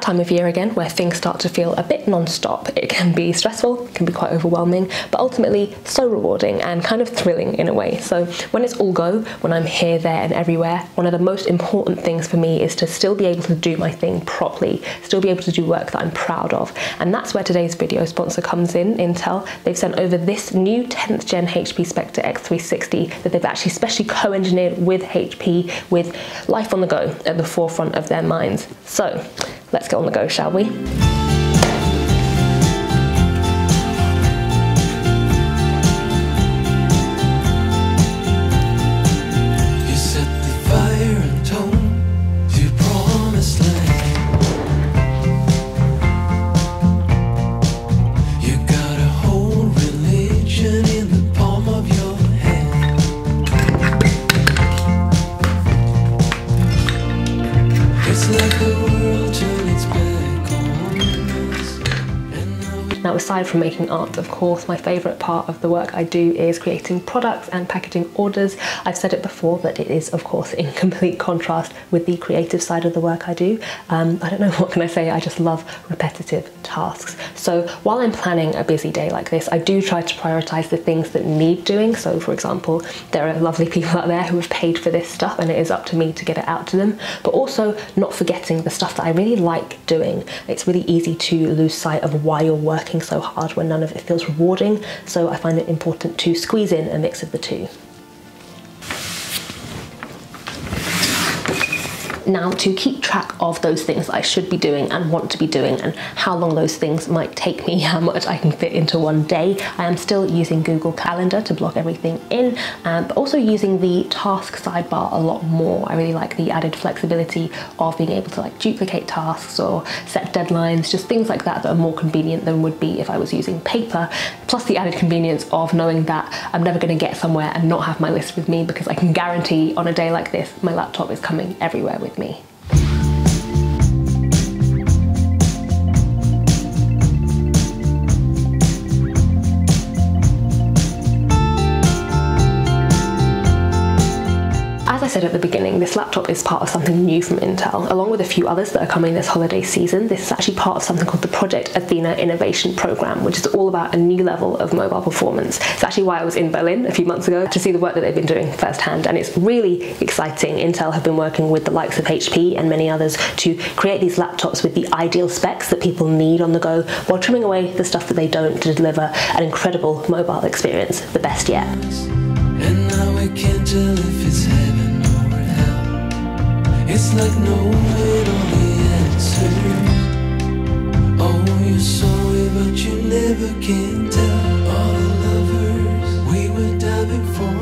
time of year again where things start to feel a bit non-stop. It can be stressful, it can be quite overwhelming, but ultimately so rewarding and kind of thrilling in a way. So when it's all go, when I'm here, there and everywhere, one of the most important things for me is to still be able to do my thing properly, still be able to do work that I'm proud of. And that's where today's video sponsor comes in, Intel. They've sent over this new 10th gen HP Spectre X360 that they've actually specially co-engineered with HP, with life on the go at the forefront of their minds. So let's get on the go, shall we? Now, aside from making art, of course, my favourite part of the work I do is creating products and packaging orders. I've said it before that it is, of course, in complete contrast with the creative side of the work I do. I don't know, what can I say? I just love repetitive tasks. So while I'm planning a busy day like this, I do try to prioritise the things that need doing. So, for example, there are lovely people out there who have paid for this stuff and it is up to me to get it out to them, but also not forgetting the stuff that I really like doing. It's really easy to lose sight of why you're working so hard when none of it feels rewarding, so I find it important to squeeze in a mix of the two. Now, to keep track of those things that I should be doing and want to be doing and how long those things might take me, how much I can fit into one day, I am still using Google Calendar to block everything in, but also using the task sidebar a lot more. I really like the added flexibility of being able to like duplicate tasks or set deadlines, just things like that that are more convenient than would be if I was using paper, plus the added convenience of knowing that I'm never going to get somewhere and not have my list with me, because I can guarantee on a day like this my laptop is coming everywhere with me. As I said at the beginning, this laptop is part of something new from Intel, along with a few others that are coming this holiday season. This is actually part of something called the Project Athena Innovation Program, which is all about a new level of mobile performance. It's actually why I was in Berlin a few months ago to see the work that they've been doing firsthand, and it's really exciting. Intel have been working with the likes of HP and many others to create these laptops with the ideal specs that people need on the go, while trimming away the stuff that they don't to deliver an incredible mobile experience, the best yet. And now we can't tell if it's heaven or hell. It's like knowing all the answers. Oh, you're sorry, but you never can tell. All the lovers we were diving for.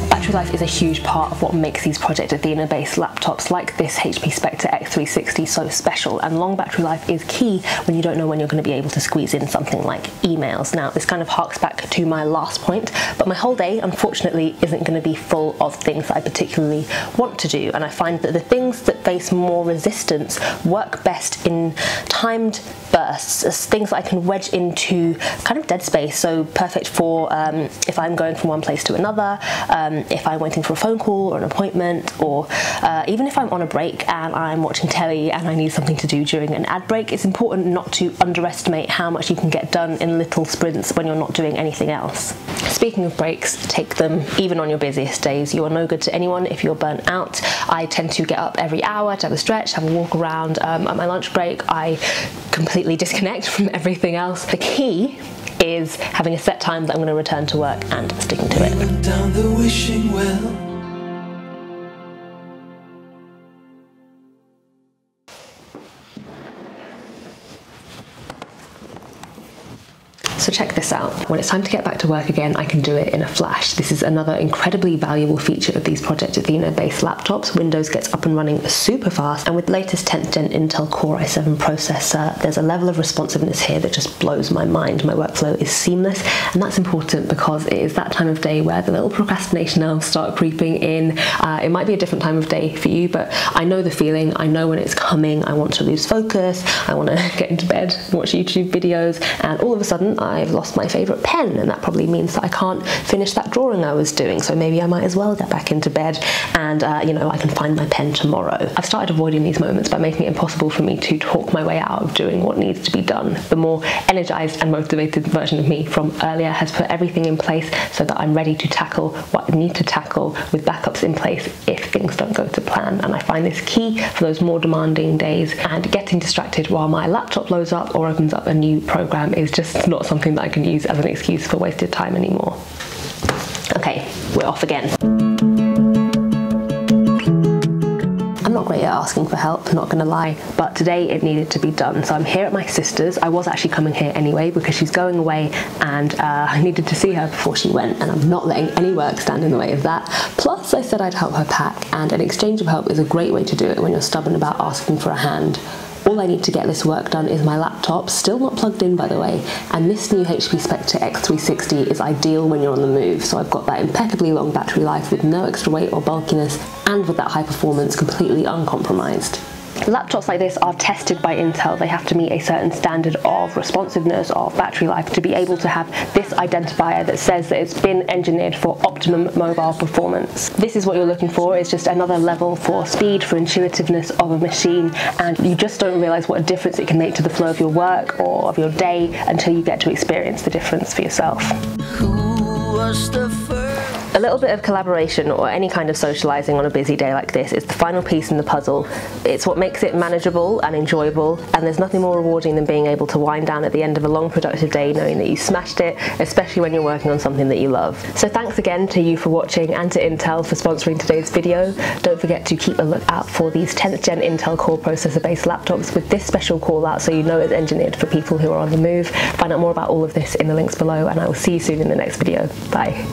Battery life is a huge part of what makes these Project Athena based laptops like this HP Spectre X360 so special, and long battery life is key when you don't know when you're going to be able to squeeze in something like emails. Now, this kind of harks back to my last point, but my whole day unfortunately isn't going to be full of things that I particularly want to do, and I find that the things that face more resistance work best in timed bursts, as things that I can wedge into kind of dead space. So perfect for if I'm going from one place to another, if I'm waiting for a phone call or an appointment, or even if I'm on a break and I'm watching telly and I need something to do during an ad break. It's important not to underestimate how much you can get done in little sprints when you're not doing anything else. Speaking of breaks, take them even on your busiest days. You are no good to anyone if you're burnt out. I tend to get up every hour to have a stretch, have a walk around. At my lunch break, I completely disconnect from everything else. The key is having a set time that I'm going to return to work and sticking to it. We went down the wishing well. So check this out. When it's time to get back to work again, I can do it in a flash. This is another incredibly valuable feature of these Project Athena based laptops. Windows gets up and running super fast, and with the latest 10th gen Intel Core i7 processor, there's a level of responsiveness here that just blows my mind. My workflow is seamless, and that's important because it is that time of day where the little procrastination elves start creeping in. It might be a different time of day for you, but I know the feeling. I know when it's coming. I want to lose focus. I want to get into bed, watch YouTube videos, and all of a sudden I've lost my favourite pen, and that probably means that I can't finish that drawing I was doing, so maybe I might as well get back into bed and you know, I can find my pen tomorrow. I've started avoiding these moments by making it impossible for me to talk my way out of doing what needs to be done. The more energized and motivated version of me from earlier has put everything in place so that I'm ready to tackle what I need to tackle with backups in place if things don't go to plan. And I find this key for those more demanding days, and getting distracted while my laptop loads up or opens up a new program is just not something that I can use as an excuse for wasted time anymore. Okay, we're off again. I'm not great at asking for help, not gonna lie, but today it needed to be done. So I'm here at my sister's. I was actually coming here anyway because she's going away, and I needed to see her before she went, and I'm not letting any work stand in the way of that. Plus, I said I'd help her pack, and an exchange of help is a great way to do it when you're stubborn about asking for a hand. All I need to get this work done is my laptop, still not plugged in by the way, and this new HP Spectre X360 is ideal when you're on the move. So I've got that impeccably long battery life with no extra weight or bulkiness, and with that high performance completely uncompromised. Laptops like this are tested by Intel. They have to meet a certain standard of responsiveness, of battery life, to be able to have this identifier that says that it's been engineered for optimum mobile performance. This is what you're looking for. It's just another level for speed, for intuitiveness of a machine, and you just don't realize what a difference it can make to the flow of your work or of your day until you get to experience the difference for yourself. A little bit of collaboration or any kind of socializing on a busy day like this is the final piece in the puzzle. It's what makes it manageable and enjoyable, and there's nothing more rewarding than being able to wind down at the end of a long productive day knowing that you smashed it, especially when you're working on something that you love. So thanks again to you for watching, and to Intel for sponsoring today's video. Don't forget to keep a look out for these 10th gen Intel Core processor based laptops with this special call out so you know it's engineered for people who are on the move. Find out more about all of this in the links below, and I will see you soon in the next video. Bye.